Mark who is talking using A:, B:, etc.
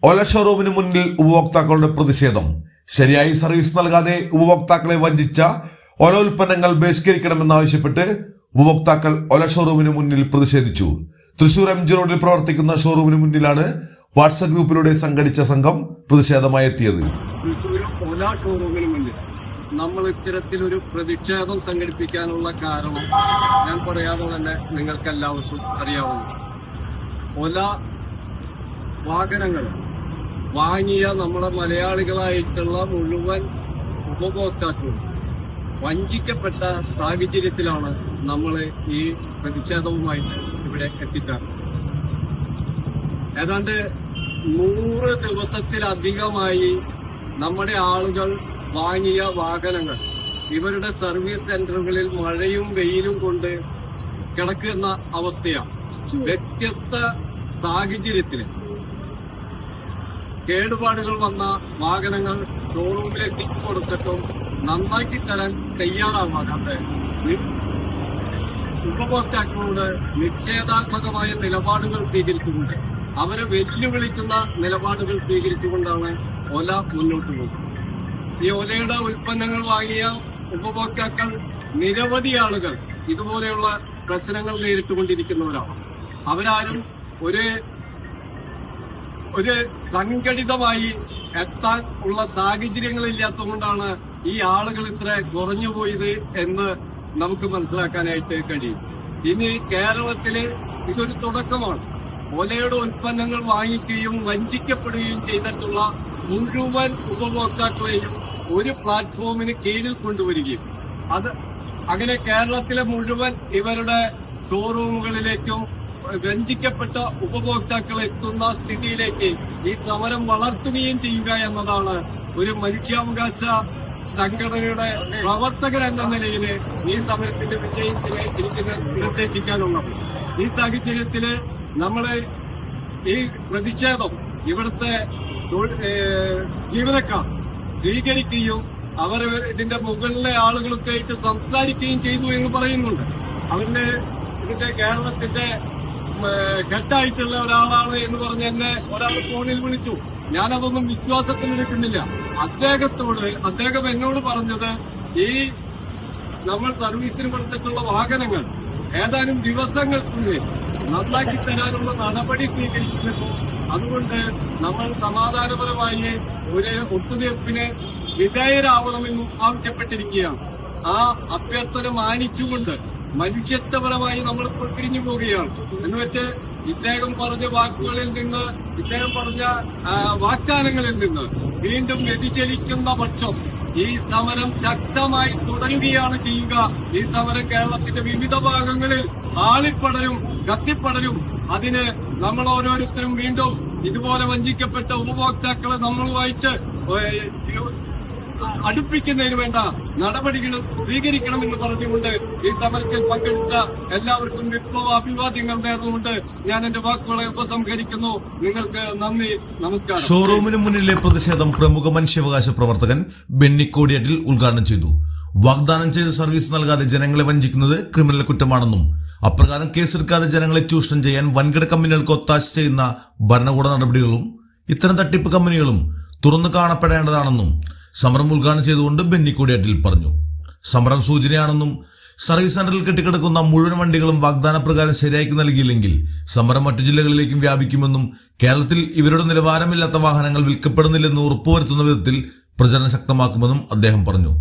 A: ഓല ഷോറൂമിന് മുന്നിൽ ഉപഭോക്താക്കളുടെ പ്രതിഷേധം. ശരിയായി സർവീസ് നൽകാതെ ഉപഭോക്താക്കളെ വഞ്ചിച്ച ഓല ഉൽപ്പന്നങ്ങൾ ബഹിഷ്കരിക്കണമെന്നാവശ്യപ്പെട്ട് ഉപഭോക്താക്കൾ ഓല ഷോറൂമിന് മുന്നിൽ പ്രതിഷേധിച്ചു. തൃശൂർ MG റോഡിൽ പ്രവർത്തിക്കുന്ന ഷോറൂമിന് മുന്നിലാണ് വാട്സ്ആപ്പ് ഗ്രൂപ്പിലൂടെ സംഘടിച്ച സംഘം പ്രതിഷേധമായി എത്തിയത്.
B: ഓല ഷോറൂമിന് മുന്നിൽ നമ്മൾ ഇത്തരത്തിലൊരു പ്രതിഷേധം സംഘടിപ്പിക്കാനുള്ള കാരണം ഞാൻ പറയാതെ തന്നെ നിങ്ങൾക്ക് എല്ലാവർക്കും അറിയാവുന്നു. ഓല വാഹനങ്ങൾ വാങ്ങിയ നമ്മുടെ മലയാളികളായിട്ടുള്ള മുഴുവൻ ഉപഭോക്താക്കളും വഞ്ചിക്കപ്പെട്ട സാഹചര്യത്തിലാണ് നമ്മൾ ഈ പ്രതിഷേധവുമായിട്ട് ഇവിടെ എത്തിച്ചേർന്നത്. ഏതാണ്ട് 100 ദിവസത്തിലധികമായി നമ്മുടെ ആളുകൾ വാങ്ങിയ വാഹനങ്ങൾ ഇവരുടെ സർവീസ് സെന്ററുകളിൽ മഴയും വെയിലും കൊണ്ട് കിടക്കുന്ന അവസ്ഥയാണ്. വ്യത്യസ്ത സാഹചര്യത്തിൽ കേടുപാടുകൾ വന്ന വാഹനങ്ങൾ ഷോറൂമിൽ എത്തിച്ചു കൊടുത്തിട്ടും നന്നാക്കി തരാൻ തയ്യാറാവാതെ ഉപഭോക്താക്കളോട് നിഷേധാത്മകമായ നിലപാടുകൾ സ്വീകരിച്ചുകൊണ്ട് അവരെ വെല്ലുവിളിക്കുന്ന നിലപാടുകൾ സ്വീകരിച്ചുകൊണ്ടാണ് ഓല മുന്നോട്ട് പോകുന്നത്. ഈ ഓലയുടെ ഉൽപ്പന്നങ്ങൾ വാങ്ങിയ ഉപഭോക്താക്കൾ നിരവധി ആളുകൾ ഇതുപോലെയുള്ള പ്രശ്നങ്ങൾ നേരിട്ടുകൊണ്ടിരിക്കുന്നവരാണ്. അവരാരും ഒരു സംഘടിതമായി എത്താൻ ഉള്ള സാഹചര്യങ്ങളില്ലാത്തതുകൊണ്ടാണ് ഈ ആളുകൾ ഇത്ര കുറഞ്ഞുപോയത് എന്ന് നമുക്ക് മനസ്സിലാക്കാനായിട്ട് കഴിയും. ഇനി കേരളത്തില് ഇതൊരു തുടക്കമാണ്. ഓലയുടെ ഉൽപ്പന്നങ്ങൾ വാങ്ങിക്കുകയും വഞ്ചിക്കപ്പെടുകയും ചെയ്തിട്ടുള്ള മുഴുവൻ ഉപഭോക്താക്കളെയും ഒരു പ്ലാറ്റ്ഫോമിന് കീഴിൽ കൊണ്ടുവരികയും അങ്ങനെ കേരളത്തിലെ മുഴുവൻ ഇവരുടെ ഷോറൂമുകളിലേക്കും വഞ്ചിക്കപ്പെട്ട ഉപഭോക്താക്കൾ എത്തുന്ന സ്ഥിതിയിലേക്ക് ഈ സമരം വളർത്തുകയും ചെയ്യുക എന്നതാണ് ഒരു മനുഷ്യാവകാശ സംഘടനയുടെ പ്രവർത്തകർ എന്ന നിലയിൽ ഈ സമരത്തിന്റെ വിജയത്തിന് എനിക്ക് നിർദ്ദേശിക്കാനുള്ളത്. ഈ സാഹചര്യത്തില് നമ്മള് ഈ പ്രതിഷേധം ഇവിടുത്തെ ജീവനക്കാർ സ്വീകരിക്കുകയും അവർ ഇതിന്റെ മുകളിലെ ആളുകളൊക്കെ ആയിട്ട് സംസാരിക്കുകയും ചെയ്തു എന്ന് പറയുന്നുണ്ട്. അവരുടെ ഇതിന്റെ കേരളത്തിന്റെ ഹെഡായിട്ടുള്ള ഒരാളാണ് എന്ന് പറഞ്ഞ് എന്നെ ഒരാൾ ഫോണിൽ വിളിച്ചു. ഞാനതൊന്നും വിശ്വാസത്തിൽ എടുക്കുന്നില്ല. അദ്ദേഹം എന്നോട് പറഞ്ഞത് ഈ നമ്മൾ സർവീസിന് കൊടുത്തിട്ടുള്ള വാഹനങ്ങൾ ഏതാനും ദിവസങ്ങൾക്കുള്ളിൽ നന്നാക്കി തരാനുള്ള നടപടി സ്വീകരിക്കുന്നു. അതുകൊണ്ട് നമ്മൾ സമാധാനപരമായി ഒരു ഒത്തുതീർപ്പിന് വിധേയരാവണമെന്നും ആവശ്യപ്പെട്ടിരിക്കുകയാണ്. ആ അഭ്യർത്ഥന മാനിച്ചുകൊണ്ട് മനുഷ്യത്വപരമായി നമ്മൾ പിരിഞ്ഞു പോവുകയാണ്. എന്നുവെച്ച് ഇദ്ദേഹം പറഞ്ഞ ഇദ്ദേഹം പറഞ്ഞ വാഗ്ദാനങ്ങളിൽ നിന്ന് വീണ്ടും വ്യതിചലിക്കുന്ന പക്ഷം ഈ സമരം ശക്തമായി തുടരുകയാണ് ചെയ്യുക. ഈ സമരം കേരളത്തിന്റെ വിവിധ ഭാഗങ്ങളിൽ ആളിപ്പടരും കത്തിപ്പടരും. അതിന് നമ്മൾ ഓരോരുത്തരും വീണ്ടും ഇതുപോലെ വഞ്ചിക്കപ്പെട്ട ഉപഭോക്താക്കളെ നമ്മളുമായിട്ട് അടുപ്പിക്കുന്നതിന് വേണ്ട നടപടികൾ സ്വീകരിക്കണമെന്ന് പറഞ്ഞുകൊണ്ട് ഈ സമരത്തിൽ പങ്കെടുത്ത എല്ലാവർക്കും വിപ്ലവ അഭിവാദ്യങ്ങൾ നേർന്നുകൊണ്ട് ഞാൻ എന്റെ വാക്കുകളെ ഉപസംഹരിക്കുന്നു. നിങ്ങൾക്ക് നന്ദി, നമസ്കാരം.
A: ഷോറൂമിന് മുന്നിലെ പ്രതിഷേധം പ്രമുഖ മനുഷ്യാവകാശ പ്രവർത്തകൻ ബെന്നി കോടിയേറ്റിൽ ഉദ്ഘാടനം ചെയ്തു. വാഗ്ദാനം ചെയ്ത് സർവീസ് നൽകാതെ ജനങ്ങളെ വഞ്ചിക്കുന്നത് ക്രിമിനൽ കുറ്റമാണെന്നും അപ്രകാരം കേസെടുക്കാതെ ജനങ്ങളെ ചൂഷണം ചെയ്യാൻ വൻകിട കമ്പനികൾക്ക് ഒത്താശ ചെയ്യുന്ന ഭരണകൂട നടപടികളും ഇത്തരം തട്ടിപ്പ് കമ്പനികളും തുറന്നു കാണപ്പെടേണ്ടതാണെന്നും സമരം ഉദ്ഘാടനം ചെയ്തുകൊണ്ട് ബെന്നി കോടിയേറ്റിൽ പറഞ്ഞു. സമരം സൂചനയാണെന്നും സർവീസ് സെന്ററിൽ കെട്ടിക്കിടക്കുന്ന മുഴുവൻ വണ്ടികളും വാഗ്ദാന പ്രകാരം ശരിയാക്കി നൽകിയില്ലെങ്കിൽ സമരം മറ്റു ജില്ലകളിലേക്കും വ്യാപിക്കുമെന്നും കേരളത്തിൽ ഇവരുടെ നിലവാരമില്ലാത്ത വാഹനങ്ങൾ വിൽക്കപ്പെടുന്നില്ലെന്ന് ഉറപ്പുവരുത്തുന്ന വിധത്തിൽ പ്രചരണം ശക്തമാക്കുമെന്നും അദ്ദേഹം പറഞ്ഞു.